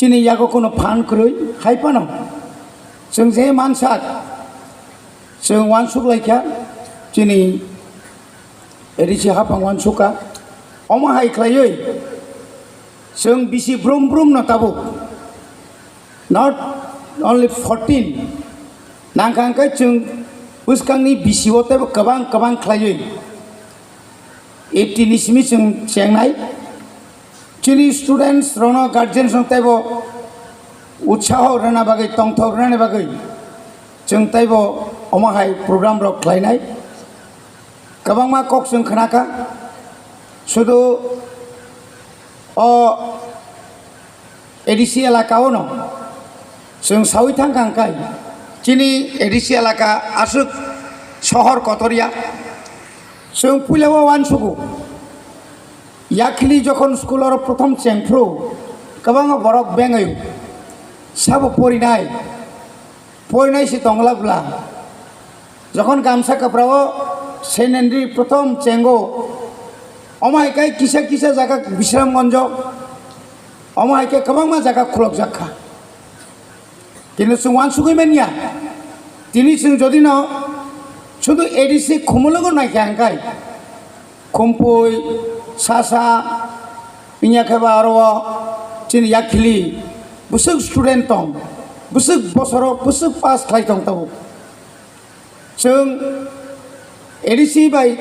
chini yago kono phan kroi hai pano sung je mansak sung wan suk laikya chini edisi hapang wan suka oma hai klayoi sung bisi brum brum no tabu not only 14 nangkang kai chung uskang ni bisi wote kabang kabang klayoi 18 ismi chung chengnai chini students rono guardians ng taibo utsaho rana bagai tongthok rana bagai chung taibo omahai program rok khlainai kabang ma kok chung khanaka sudu o edisi elakao no chung sawi thangkang kai chini edisi elaka asuk শহর কতরিয়া chung pulewa wan suku yakli যখন স্কুলের প্রথম চেংফ্রু কবাং বরক Bengai sub পরিনাই সে তংলাবলা যখন গামছা কাপড়াও সেনেন্দ্রি প্রথম Django অমাইকাই কিসা কিসা জায়গা বিশ্রামগঞ্জ অমাইকে কবাং মা জায়গা খুলক জাখা কিন্তু ওয়ান সুগৈমানিয়া তিনি যদি ন শুধু এডিসি খুমলগো নাকি আঙ্কাই খুমপুই sasa minyak keba arwa cini yakili busuk student tong busuk bosoro busuk pas khai tong tabu chung edisi bai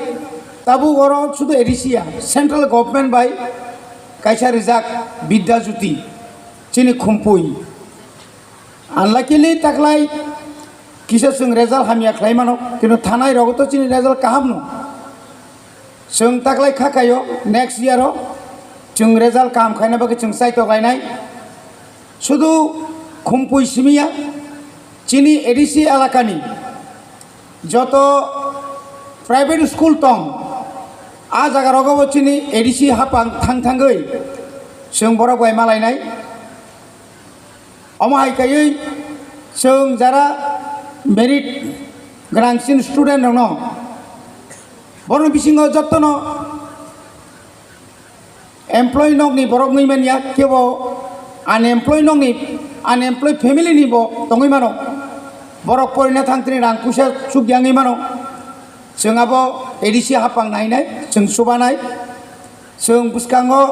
tabu goro sudu edisi ya central government bai kaisa rijak bidya juti cini khumpui unluckily taklai kisa chung result hamia khlai mano kintu thanai rogoto cini result kaham no chung taklai khakayo next year o chung result kam khaina bagi chung sai to gainai sudu khumpui simia chini edisi alakani joto private school tong a jaga rogobo chini edisi hapang thang thangoi chung borok bai malainai omahai kayoi chung jara merit grandsin student no বরং বিসিং যত্ন employ নগনি বরক নইমানিয়া কেব unemploy নগনি unemploy family নিব দঙই মানো বরক পরিনা থাংত্রি রাং পুষা সুগিয়াঙই মানো जोंहाबो ADC हापां नायनाय जों सुबानाय जों बुसकांगो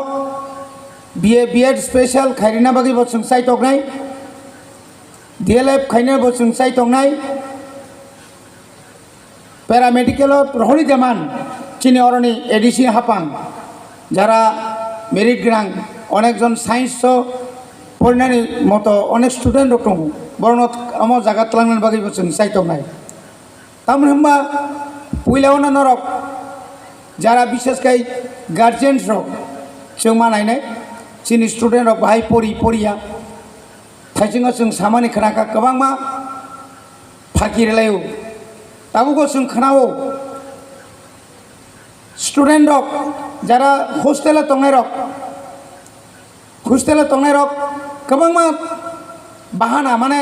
बिएड स्पेशल खायरिना बागिबो जों साइटकनाय डीएलएफ खायनाबो जों साइटकनाय पैरामेडिकल रहनी देमान चीनी अरणी एडिसि हापां जरा मेरिट ग्रां अनेक जन साइंस पढ़नानी मत अनेक स्टूडेंट दं बरन आम जगह तलांगन बागैबो जों साइटकनाय तामन होमबा पुइलावना नरक जरा विशेषकै गार्जियन्स रक जों मानायनाय चीनी स्टूडेंट रक बाहाय पढ़िया थाइजिंगा जों सामानि खोनाखा गोबां मा फाकिरेलायो ताबुको जों खोनावो स्टूडेंट रक जरा हस्टेल तंनाय रक गोबां मा बाहाना माने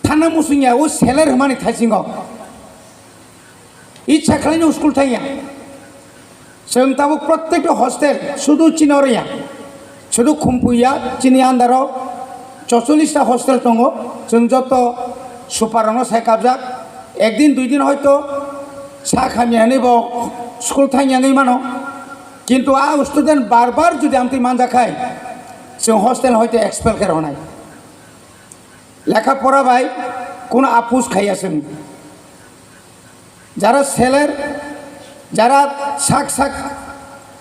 थाना मुसुंया ओ सेलेर हमानि थाइजिंगा इच्छा खालायनो स्कुल थाया जों ताबो प्रत्येक हस्टेल शुधु चिनरिया शुधु खुम्पुया चिनी आन्दाराव 44टा हस्टेल दङ जों जत सुपारावनो सायखाबजाक एकदिन दुइदिन हयतो सा खामियानैबो स्कुल थाइयाङै मानो किन्तु आ स्टुडेन्ट बार बार जुदि आमति मानजाखाय जों हस्टेल हयतो एक्सपेल खालामनाय लेखा पढ़ाबाय कोनो आपुस खाया जों जरा सेलेर जरा साक साक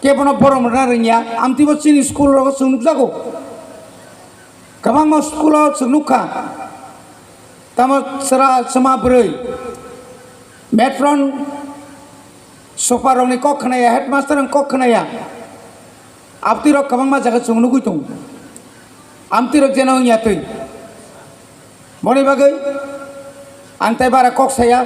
केबनो बरम ना रोंया आमतिबो चिनी स्कुल रो सुनुक जागो गोबां मा स्कुलाव सुनुखा तामा सरा समा ब्रै मेट्रन सुपारनि कखनाया हेडमास्टर कखनाया आमति रो गोबां मा जागा सुनुक गइतं आमति रो जेनो यातै बनि बागै आंताय बारा कक्साया